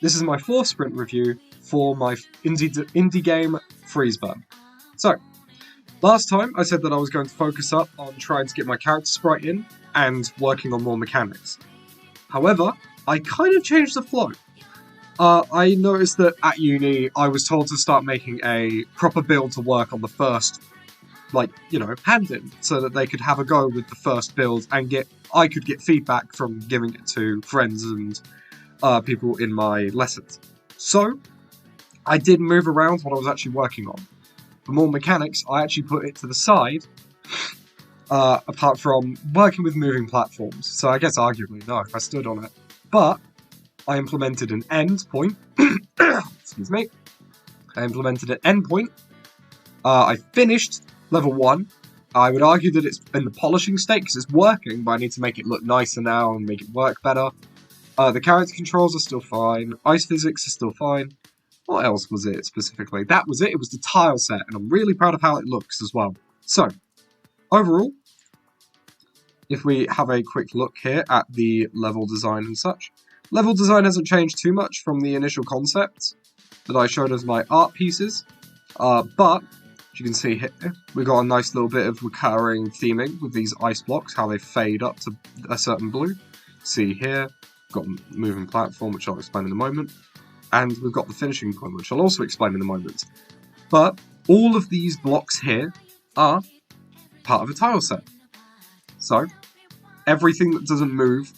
This is my 4th sprint review for my indie game, Freezeburn. So, last time I said that I was going to focus up on trying to get my character sprite in and working on more mechanics. However, I kind of changed the flow. I noticed that at uni, I was told to start making a proper build to work on the first, hand-in, so that they could have a go with the first build and I could get feedback from giving it to friends and people in my lessons. So, I did move around what I was actually working on. For more mechanics, I actually put it to the side, apart from working with moving platforms. So I guess arguably, no, I stood on it. But I implemented an endpoint. Excuse me. I implemented an endpoint. I finished level 1. I would argue that it's in the polishing state because it's working, but I need to make it look nicer now and make it work better. The character controls are still fine. Ice physics is still fine. What else was it specifically? That was it. It was the tile set, and I'm really proud of how it looks as well. So, overall, if we have a quick look here at the level design and such, level design hasn't changed too much from the initial concept that I showed as my art pieces, but as you can see here, we've got a nice little bit of recurring theming with these ice blocks, how they fade up to a certain blue. See here, got a moving platform, which I'll explain in a moment. And we've got the finishing point, which I'll also explain in a moment. But all of these blocks here are part of a tile set. So, everything that doesn't move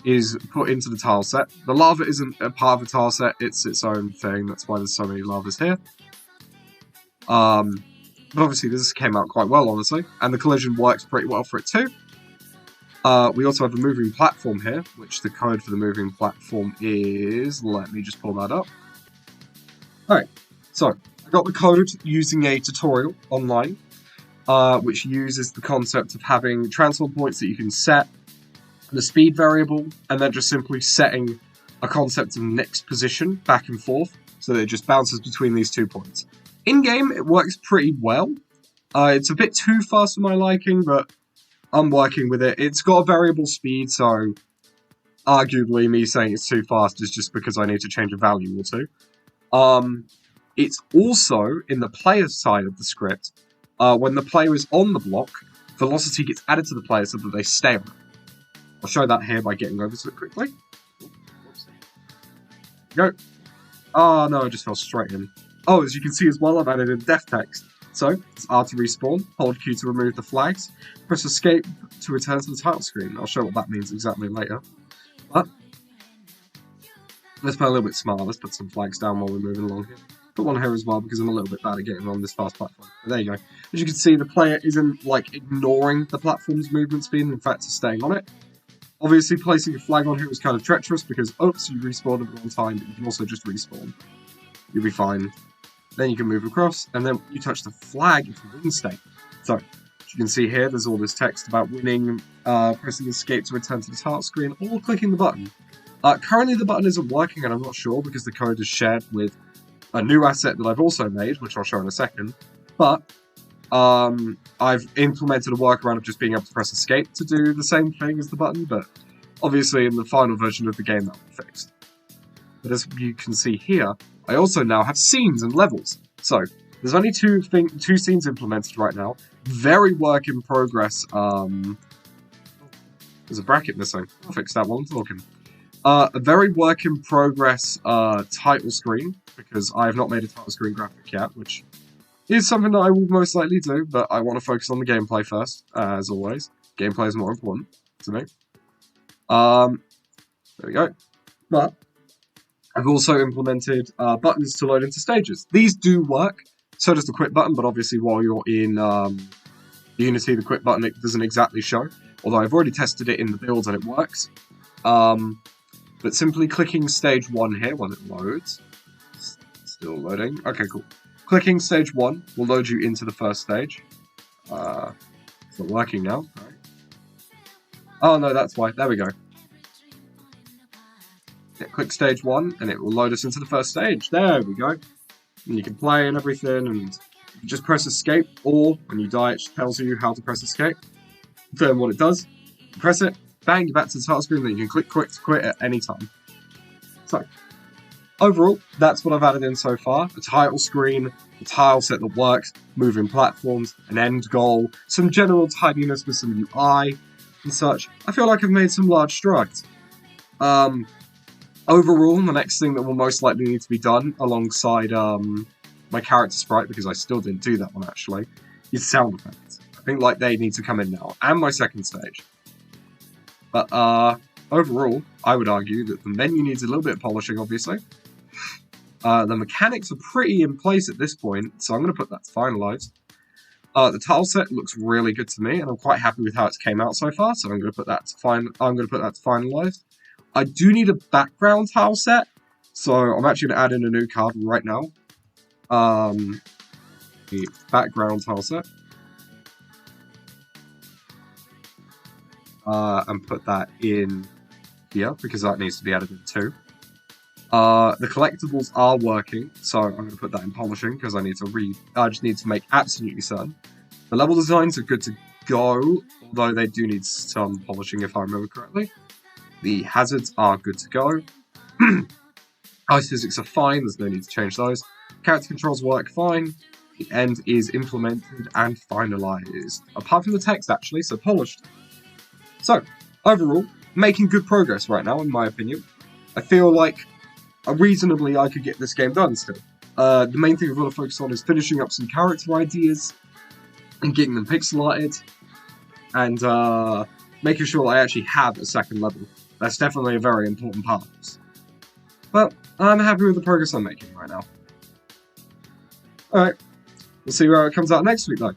is put into the tile set. The lava isn't a part of a tile set, it's its own thing. That's why there's so many lavas here. But obviously this came out quite well, honestly. And the collision works pretty well for it too. We also have a moving platform here, which the code for the moving platform is... Let me just pull that up. Alright, so I got the code using a tutorial online, which uses the concept of having transform points that you can set, the speed variable, and then just simply setting a concept of next position back and forth, so that it just bounces between these 2 points. In-game, it works pretty well. It's a bit too fast for my liking, but I'm working with it. It's got a variable speed, so arguably me saying it's too fast is just because I need to change a value or two. It's also, in the player's side of the script, when the player is on the block, velocity gets added to the player so that they stay on it. I'll show that here by getting over to it quickly. Go. Oh no, I just fell straight in. Oh, as you can see as well, I've added in def text. So, it's R to respawn, hold Q to remove the flags, press escape to return to the title screen. I'll show what that means exactly later. But, let's play a little bit smarter. Let's put some flags down while we're moving along here. Put one here as well because I'm a little bit bad at getting on this fast platform. But there you go. As you can see, the player isn't, ignoring the platform's movement speed, and in fact, is staying on it. Obviously, placing a flag on here is kind of treacherous because, oops, you respawned at the wrong time, but you can also just respawn. You'll be fine. Then you can move across, and then you touch the flag if you win state. So, as you can see here, there's all this text about winning, pressing escape to return to the title screen, or clicking the button. Currently the button isn't working, and I'm not sure because the code is shared with a new asset that I've also made, which I'll show in a second. But, I've implemented a workaround of just being able to press escape to do the same thing as the button, but obviously in the final version of the game that will be fixed. But as you can see here, I also now have scenes and levels. So, there's only two scenes implemented right now. Very work in progress. There's a bracket missing. I'll fix that while I'm talking. A very work in progress title screen, because I have not made a title screen graphic yet, which is something that I will most likely do, but I want to focus on the gameplay first, as always. Gameplay is more important to me. There we go. But I've also implemented buttons to load into stages. These do work, so does the quit button, but obviously while you're in Unity, the quit button it doesn't exactly show, although I've already tested it in the builds and it works. But simply clicking stage 1 here when it loads, still loading, okay cool. Clicking stage 1 will load you into the first stage. It's not working now, right? Oh no, that's why, there we go. Yeah, click stage 1 and it will load us into the first stage. There we go. And you can play and everything, and you just press escape, or when you die it tells you how to press escape. Then what it does, you press it, bang, you're back to the title screen, then you can click quit to quit at any time. So, overall, that's what I've added in so far. A title screen, a tile set that works, moving platforms, an end goal, some general tidiness with some UI and such. I feel like I've made some large strides. Overall, the next thing that will most likely need to be done alongside my character sprite, because I still didn't do that one actually, is sound effects. I think like they need to come in now, and my second stage. But overall, I would argue that the menu needs a little bit of polishing, obviously. The mechanics are pretty in place at this point, so I'm going to put that to finalized. The tile set looks really good to me, and I'm quite happy with how it's came out so far. So I'm going to put that to finalized. I do need a background tile set, so I'm actually going to add in a new card right now. The background tile set. And put that in here, because that needs to be added in too. The collectibles are working, so I'm going to put that in polishing, because I just need to make absolutely certain. The level designs are good to go, although they do need some polishing if I remember correctly. The hazards are good to go. Ice physics are fine, there's no need to change those. Character controls work fine. The end is implemented and finalized. Apart from the text, actually, so polished. So, overall, making good progress right now, in my opinion. I feel like reasonably I could get this game done still. The main thing I've got to focus on is finishing up some character ideas and getting them pixelated, and making sure I actually have a second level. That's definitely a very important part of this. But I'm happy with the progress I'm making right now. Alright, we'll see where it comes out next week though.